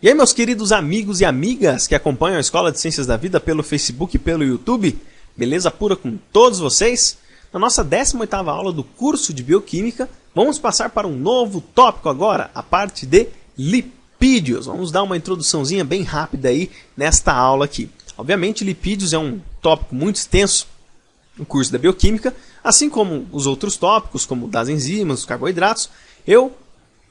E aí, meus queridos amigos e amigas que acompanham a Escola de Ciências da Vida pelo Facebook e pelo YouTube, beleza pura com todos vocês? Na nossa 18ª aula do curso de Bioquímica, vamos passar para um novo tópico agora, a parte de lipídios. Vamos dar uma introduçãozinha bem rápida aí nesta aula aqui. Obviamente, lipídios é um tópico muito extenso no curso da Bioquímica, assim como os outros tópicos, como das enzimas, os carboidratos. Eu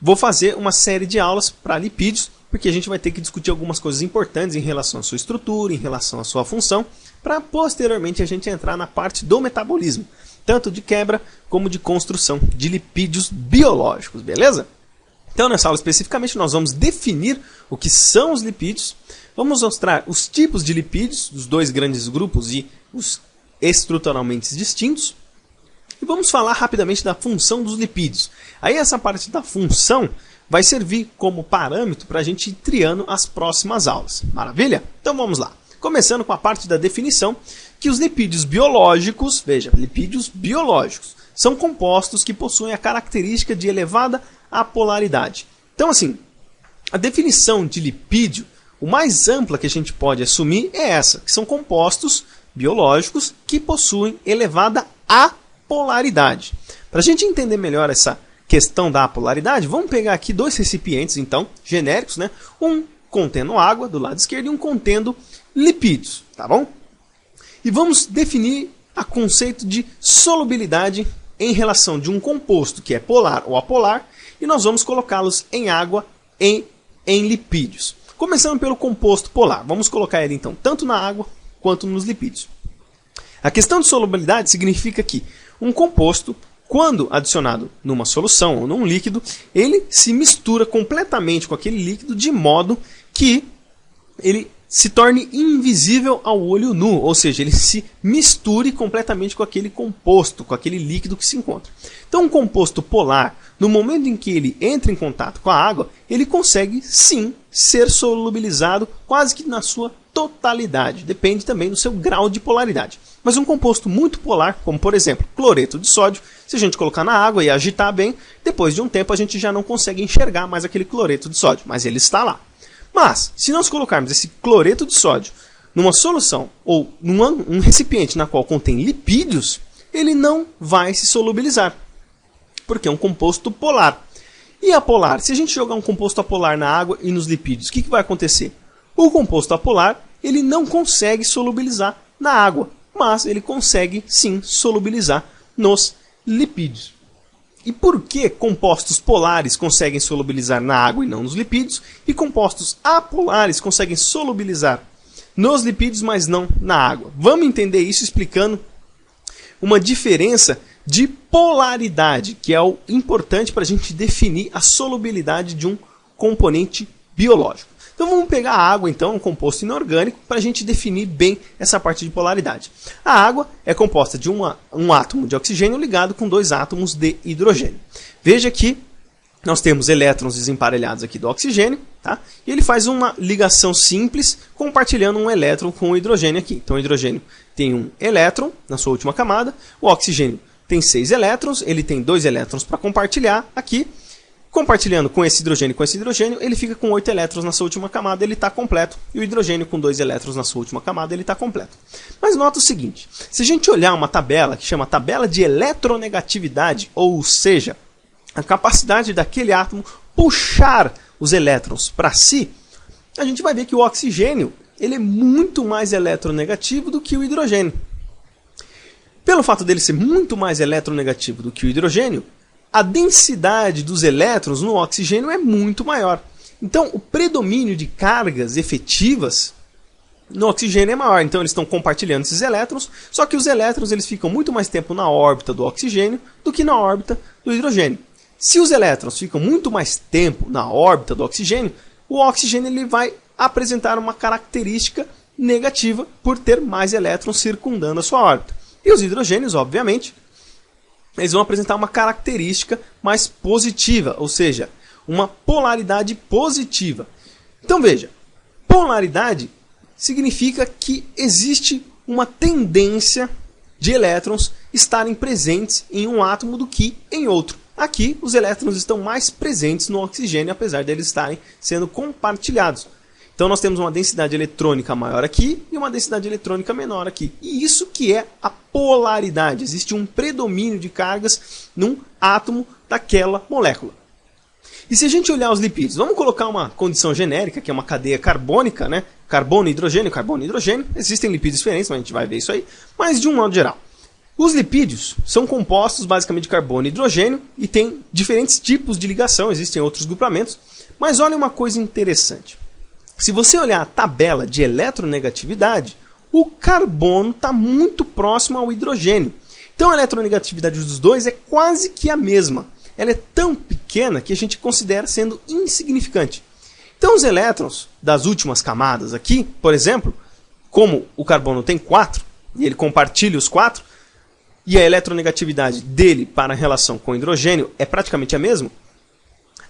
vou fazer uma série de aulas para lipídios, porque a gente vai ter que discutir algumas coisas importantes em relação à sua estrutura, em relação à sua função, para posteriormente a gente entrar na parte do metabolismo, tanto de quebra como de construção de lipídios biológicos, beleza? Então, nessa aula especificamente, nós vamos definir o que são os lipídios, vamos mostrar os tipos de lipídios, os dois grandes grupos e os estruturalmente distintos, e vamos falar rapidamente da função dos lipídios. Aí essa parte da função vai servir como parâmetro para a gente ir triando as próximas aulas. Maravilha? Então vamos lá. Começando com a parte da definição, que os lipídios biológicos, veja, lipídios biológicos, são compostos que possuem a característica de elevada apolaridade. Então assim, a definição de lipídio, o mais ampla que a gente pode assumir é essa, que são compostos biológicos que possuem elevada apolaridade. Para a gente entender melhor essa questão da apolaridade, vamos pegar aqui dois recipientes, então, genéricos, né? Um contendo água do lado esquerdo e um contendo lipídios, tá bom? E vamos definir o conceito de solubilidade em relação de um composto que é polar ou apolar, e nós vamos colocá-los em água e em lipídios. Começando pelo composto polar, vamos colocar ele então tanto na água quanto nos lipídios. A questão de solubilidade significa que um composto, quando adicionado numa solução ou num líquido, ele se mistura completamente com aquele líquido de modo que ele se torne invisível ao olho nu, ou seja, ele se misture completamente com aquele composto, com aquele líquido que se encontra. Então, um composto polar, no momento em que ele entra em contato com a água, ele consegue sim ser solubilizado quase que na sua totalidade. Depende também do seu grau de polaridade. Mas um composto muito polar, como por exemplo cloreto de sódio, se a gente colocar na água e agitar bem, depois de um tempo a gente já não consegue enxergar mais aquele cloreto de sódio, mas ele está lá. Mas, se nós colocarmos esse cloreto de sódio numa solução ou num recipiente na qual contém lipídios, ele não vai se solubilizar, porque é um composto polar. E apolar? Se a gente jogar um composto apolar na água e nos lipídios, o que vai acontecer? O composto apolar ele não consegue solubilizar na água, mas ele consegue sim solubilizar nos lipídios. E por que compostos polares conseguem solubilizar na água e não nos lipídios, e compostos apolares conseguem solubilizar nos lipídios, mas não na água? Vamos entender isso explicando uma diferença de polaridade, que é o importante para a gente definir a solubilidade de um componente biológico. Então vamos pegar a água, então, um composto inorgânico, para a gente definir bem essa parte de polaridade. A água é composta de um átomo de oxigênio ligado com dois átomos de hidrogênio. Veja que nós temos elétrons desemparelhados aqui do oxigênio, tá? E ele faz uma ligação simples, compartilhando um elétron com o hidrogênio aqui. Então o hidrogênio tem um elétron na sua última camada, o oxigênio tem 6 elétrons, ele tem 2 elétrons para compartilhar aqui. Compartilhando com esse hidrogênio, ele fica com 8 elétrons na sua última camada, ele está completo. E o hidrogênio com 2 elétrons na sua última camada, ele está completo. Mas nota o seguinte, se a gente olhar uma tabela que chama tabela de eletronegatividade, ou seja, a capacidade daquele átomo puxar os elétrons para si, a gente vai ver que o oxigênio ele é muito mais eletronegativo do que o hidrogênio. Pelo fato dele ser muito mais eletronegativo do que o hidrogênio, a densidade dos elétrons no oxigênio é muito maior. Então, o predomínio de cargas efetivas no oxigênio é maior. Então, eles estão compartilhando esses elétrons, só que os elétrons eles ficam muito mais tempo na órbita do oxigênio do que na órbita do hidrogênio. Se os elétrons ficam muito mais tempo na órbita do oxigênio, o oxigênio ele vai apresentar uma característica negativa por ter mais elétrons circundando a sua órbita. E os hidrogênios, obviamente, eles vão apresentar uma característica mais positiva, ou seja, uma polaridade positiva. Então veja, polaridade significa que existe uma tendência de elétrons estarem presentes em um átomo do que em outro. Aqui, os elétrons estão mais presentes no oxigênio, apesar de eles estarem sendo compartilhados. Então nós temos uma densidade eletrônica maior aqui e uma densidade eletrônica menor aqui. E isso que é a polaridade. Existe um predomínio de cargas num átomo daquela molécula. E se a gente olhar os lipídios, vamos colocar uma condição genérica, que é uma cadeia carbônica, né? Carbono, hidrogênio, carbono, hidrogênio. Existem lipídios diferentes, mas a gente vai ver isso aí. Mas de um modo geral. Os lipídios são compostos basicamente de carbono e hidrogênio e tem diferentes tipos de ligação, existem outros grupamentos. Mas olha uma coisa interessante. Se você olhar a tabela de eletronegatividade, o carbono está muito próximo ao hidrogênio. Então a eletronegatividade dos dois é quase que a mesma. Ela é tão pequena que a gente considera sendo insignificante. Então os elétrons das últimas camadas aqui, por exemplo, como o carbono tem 4, e ele compartilha os 4, e a eletronegatividade dele para a relação com o hidrogênio é praticamente a mesma,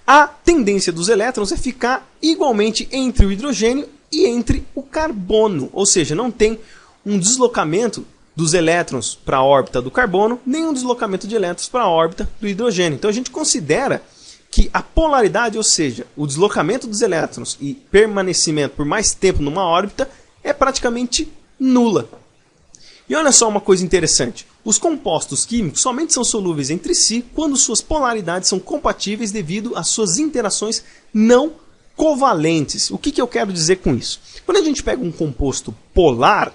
a tendência dos elétrons é ficar igualmente entre o hidrogênio e entre o carbono. Ou seja, não tem um deslocamento dos elétrons para a órbita do carbono, nem um deslocamento de elétrons para a órbita do hidrogênio. Então a gente considera que a polaridade, ou seja, o deslocamento dos elétrons e permanecimento por mais tempo numa órbita, é praticamente nula. E olha só uma coisa interessante. Os compostos químicos somente são solúveis entre si quando suas polaridades são compatíveis devido às suas interações não covalentes. O que eu quero dizer com isso? Quando a gente pega um composto polar,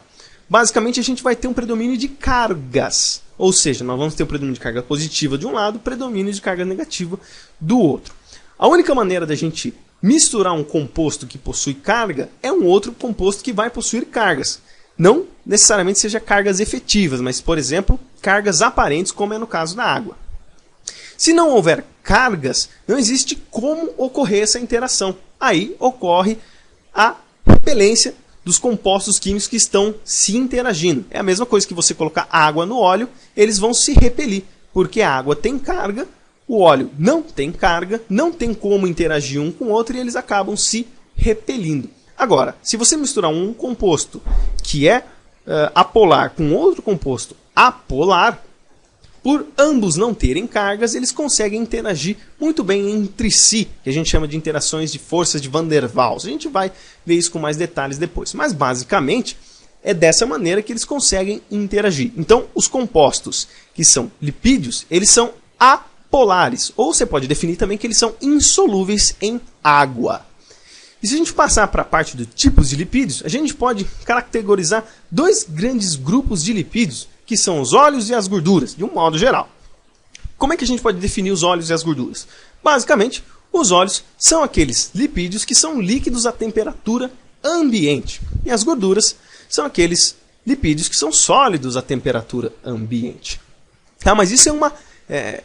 basicamente a gente vai ter um predomínio de cargas. Ou seja, nós vamos ter um predomínio de carga positiva de um lado, predomínio de carga negativa do outro. A única maneira da gente misturar um composto que possui carga é um outro composto que vai possuir cargas. Não necessariamente seja cargas efetivas, mas, por exemplo, cargas aparentes, como é no caso da água. Se não houver cargas, não existe como ocorrer essa interação. Aí ocorre a repelência dos compostos químicos que estão se interagindo. É a mesma coisa que você colocar água no óleo, eles vão se repelir, porque a água tem carga, o óleo não tem carga, não tem como interagir um com o outro e eles acabam se repelindo. Agora, se você misturar um composto que é apolar com outro composto apolar, por ambos não terem cargas, eles conseguem interagir muito bem entre si, que a gente chama de interações de forças de Van der Waals. A gente vai ver isso com mais detalhes depois. Mas, basicamente, é dessa maneira que eles conseguem interagir. Então, os compostos que são lipídios, eles são apolares. Ou você pode definir também que eles são insolúveis em água. E se a gente passar para a parte dos tipos de lipídios, a gente pode caracterizar dois grandes grupos de lipídios, que são os óleos e as gorduras, de um modo geral. Como é que a gente pode definir os óleos e as gorduras? Basicamente, os óleos são aqueles lipídios que são líquidos a temperatura ambiente. E as gorduras são aqueles lipídios que são sólidos a temperatura ambiente. Tá, mas isso é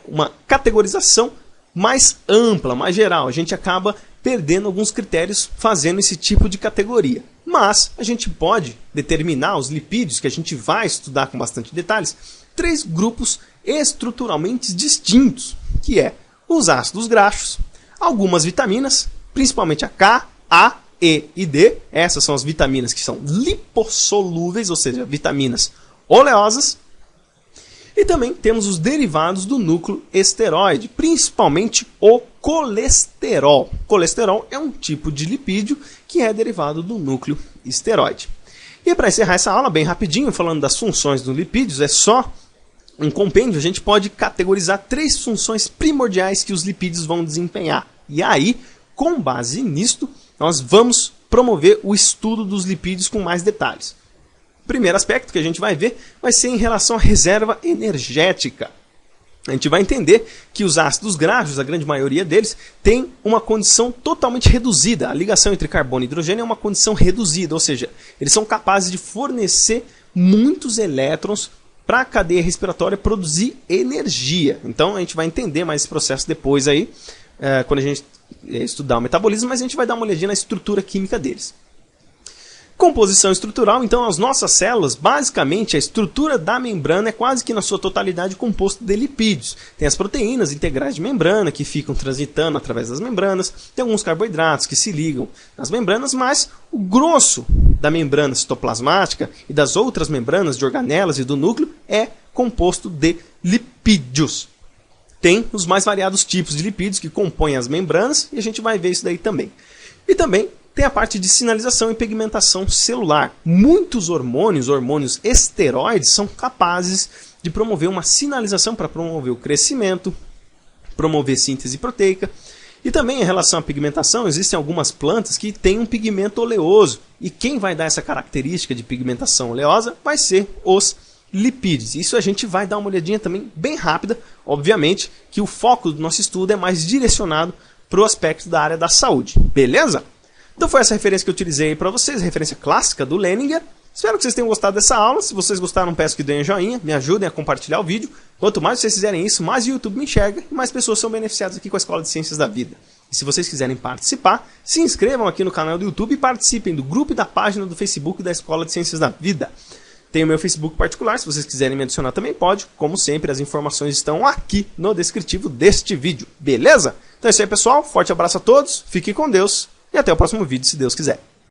uma categorização mais ampla, mais geral. A gente acaba perdendo alguns critérios fazendo esse tipo de categoria. Mas a gente pode determinar os lipídios, que a gente vai estudar com bastante detalhes, 3 grupos estruturalmente distintos, que é os ácidos graxos, algumas vitaminas, principalmente a K, A, E e D. Essas são as vitaminas que são lipossolúveis, ou seja, vitaminas oleosas. E também temos os derivados do núcleo esteroide, principalmente o colesterol. Colesterol é um tipo de lipídio que é derivado do núcleo esteroide. E para encerrar essa aula, bem rapidinho, falando das funções dos lipídios, é só um compêndio, a gente pode categorizar 3 funções primordiais que os lipídios vão desempenhar. E aí, com base nisto, nós vamos promover o estudo dos lipídios com mais detalhes. O primeiro aspecto que a gente vai ver vai ser em relação à reserva energética. A gente vai entender que os ácidos graxos, a grande maioria deles, tem uma condição totalmente reduzida. A ligação entre carbono e hidrogênio é uma condição reduzida, ou seja, eles são capazes de fornecer muitos elétrons para a cadeia respiratória produzir energia. Então a gente vai entender mais esse processo depois aí, quando a gente estudar o metabolismo, mas a gente vai dar uma olhadinha na estrutura química deles. Composição estrutural, então as nossas células, basicamente a estrutura da membrana é quase que na sua totalidade composto de lipídios. Tem as proteínas integrais de membrana que ficam transitando através das membranas, tem alguns carboidratos que se ligam nas membranas, mas o grosso da membrana citoplasmática e das outras membranas de organelas e do núcleo é composto de lipídios. tem os mais variados tipos de lipídios que compõem as membranas, e a gente vai ver isso daí também. E também tem a parte de sinalização e pigmentação celular. Muitos hormônios esteroides, são capazes de promover uma sinalização para promover o crescimento, promover síntese proteica. E também em relação à pigmentação, existem algumas plantas que têm um pigmento oleoso. E quem vai dar essa característica de pigmentação oleosa vai ser os lipídios. Isso a gente vai dar uma olhadinha também bem rápida. Obviamente que o foco do nosso estudo é mais direcionado para o aspecto da área da saúde. Beleza? Então foi essa referência que eu utilizei para vocês, referência clássica do Leninger. Espero que vocês tenham gostado dessa aula. Se vocês gostaram, peço que deem um joinha, me ajudem a compartilhar o vídeo. Quanto mais vocês fizerem isso, mais o YouTube me enxerga e mais pessoas são beneficiadas aqui com a Escola de Ciências da Vida. E se vocês quiserem participar, se inscrevam aqui no canal do YouTube e participem do grupo e da página do Facebook da Escola de Ciências da Vida. Tem o meu Facebook particular, se vocês quiserem me adicionar também pode. Como sempre, as informações estão aqui no descritivo deste vídeo. Beleza? Então é isso aí, pessoal. Forte abraço a todos, fiquem com Deus e até o próximo vídeo, se Deus quiser.